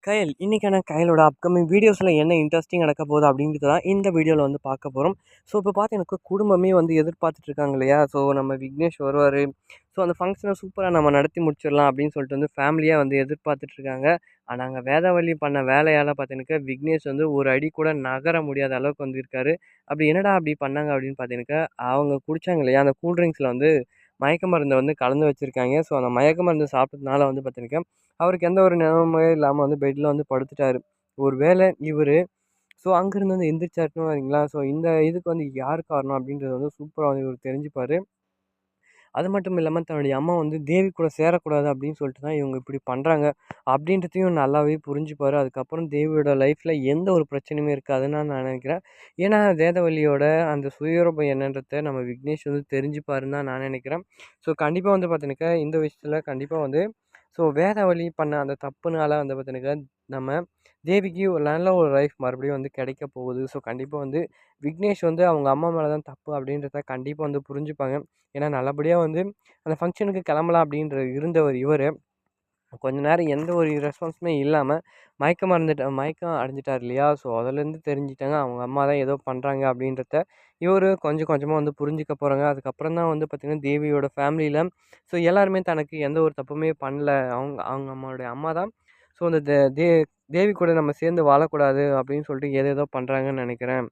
கயல் இன்னைக்கான கயலோட அப்கமிங் வீடியோஸில் என்ன இன்ட்ரெஸ்டிங் நடக்க போகுது அப்படின்றது தான் இந்த வீடியோவில் வந்து பார்க்க போகிறோம். ஸோ இப்போ பார்த்தீங்கன்னா குடும்பமே வந்து எதிர்பார்த்துட்டு இருக்காங்க இல்லையா? ஸோ நம்ம விக்னேஷ் வருவார். ஸோ அந்த ஃபங்க்ஷனை சூப்பராக நம்ம நடத்தி முடிச்சிடலாம் அப்படின்னு சொல்லிட்டு வந்து ஃபேமிலியாக வந்து எதிர்பார்த்துட்டு இருக்காங்க. ஆனால் அங்கே வேதவள்ளி பண்ண வேலையால் பார்த்தீங்கன்னாக்கா விக்னேஷ் வந்து ஒரு அடி கூட நகர முடியாத அளவுக்கு வந்து இருக்காரு. அப்படி என்னடா அப்படி பண்ணாங்க அப்படின்னு பார்த்தீங்கன்னாக்கா, அவங்க குடிச்சாங்க இல்லையா? அந்த கூல் ட்ரிங்க்ஸில் வந்து மயக்க மருந்தை வந்து கலந்து வச்சுருக்காங்க. ஸோ அந்த மயக்க மருந்து சாப்பிட்டதுனால வந்து பார்த்தீங்கன்னாக்கா அவருக்கு எந்த ஒரு நிலைமையும் இல்லாம வந்து பெட்ல வந்து படுத்துட்டாரு. ஒரு வேளை இவரு அங்கேருந்து வந்து எந்திரிச்சாருன்னு வைங்களா, இந்த இதுக்கு வந்து யார் காரணம் அப்படின்றது வந்து சூப்பரா வந்து இவரு தெரிஞ்சுப்பாரு. அது மட்டும் இல்லாம தன்னுடைய அம்மா வந்து தேவி கூட சேரக்கூடாது அப்படின்னு சொல்லிட்டு தான் இவங்க இப்படி பண்றாங்க அப்படின்றதையும் நல்லாவே புரிஞ்சுப்பாரு. அதுக்கப்புறம் தேவியோட லைஃப்ல எந்த ஒரு பிரச்சனையுமே இருக்காதுன்னு நான் நினைக்கிறேன். ஏன்னா வேதவள்ளியோட அந்த சுயரூபம் என்னன்றத நம்ம விக்னேஷ் வந்து தெரிஞ்சுப்பாருன்னு தான் நான் நினைக்கிறேன். கண்டிப்பா வந்து பார்த்தீங்கன்னாக்கா இந்த விஷயத்துல கண்டிப்பா வந்து வேதவள்ளி பண்ண அந்த தப்புனால வந்து பார்த்தீங்கன்னாக்கா நம்ம தேவிக்கு ஒரு நல்ல ஒரு லைஃப் மறுபடியும் வந்து கிடைக்க போகுது. கண்டிப்பா வந்து விக்னேஷ் வந்து அவங்க அம்மா மேல தான் தப்பு அப்படின்றத கண்டிப்பா வந்து புரிஞ்சுப்பாங்க. ஏன்னா நல்லபடியா வந்து அந்த ஃபங்ஷனுக்கு கிளம்பலாம் அப்படின்ற இருந்தவர் இவரு, கொஞ்ச நேரம் எந்த ஒரு ரெஸ்பான்ஸுமே இல்லாம மயக்கம் அடைஞ்சுட்டார் இல்லையா? அதுலேருந்து தெரிஞ்சுட்டாங்க அவங்க அம்மா தான் ஏதோ பண்றாங்க அப்படின்றத. இவரு கொஞ்சம் கொஞ்சமா வந்து புரிஞ்சுக்க போறாங்க. அதுக்கப்புறம் தான் வந்து பார்த்தீங்கன்னா, தேவியோட ஃபேமிலியில எல்லாருமே தனக்கு எந்த ஒரு தப்புமே பண்ணல. அவங்க அவங்க அம்மாவுடைய அம்மா தான் அந்த தேவி கூட நம்ம சேர்ந்து வாழக்கூடாது அப்படின்னு சொல்லிட்டு ஏதேதோ பண்றாங்கன்னு நெனைக்கிறேன்.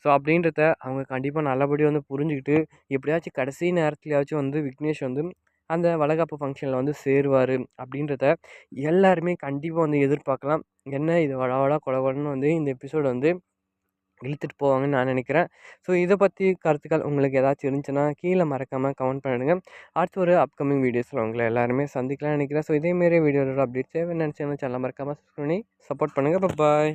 அப்படின்றத அவங்க கண்டிப்பா நல்லபடியா வந்து புரிஞ்சுகிட்டு, எப்படியாச்சும் கடைசி நேரத்துலயாச்சும் வந்து விக்னேஷ் வந்து அந்த வளைகாப்பு ஃபங்ஷன்ல வந்து சேருவாரு அப்படின்றத எல்லாருமே கண்டிப்பா வந்து எதிர்பார்க்கலாம். என்ன இது வழ வழ கொழ கொழன்னு வந்து இந்த எபிசோட் வந்து இழுத்துட்டு போவாங்கன்னு நான் நினைக்கிறேன். இத பத்தி கருத்துக்கள் உங்களுக்கு ஏதாச்சும் இருந்துச்சுன்னா, கீழ மறக்காம கமெண்ட் பண்ணிடுங்க. அடுத்து ஒரு அப்கமிங் வீடியோஸ்ல உங்கள எல்லாருமே சந்திக்கலாம்னு நினைக்கிறேன். இதே மாரி வீடியோட அப்டேட்ஸ் வேணும்னு நினைச்சீங்கன்னா சேனல மறக்காம சப்ஸ்கிரைப் பண்ணி சப்போர்ட் பண்ணுங்க. பாய்.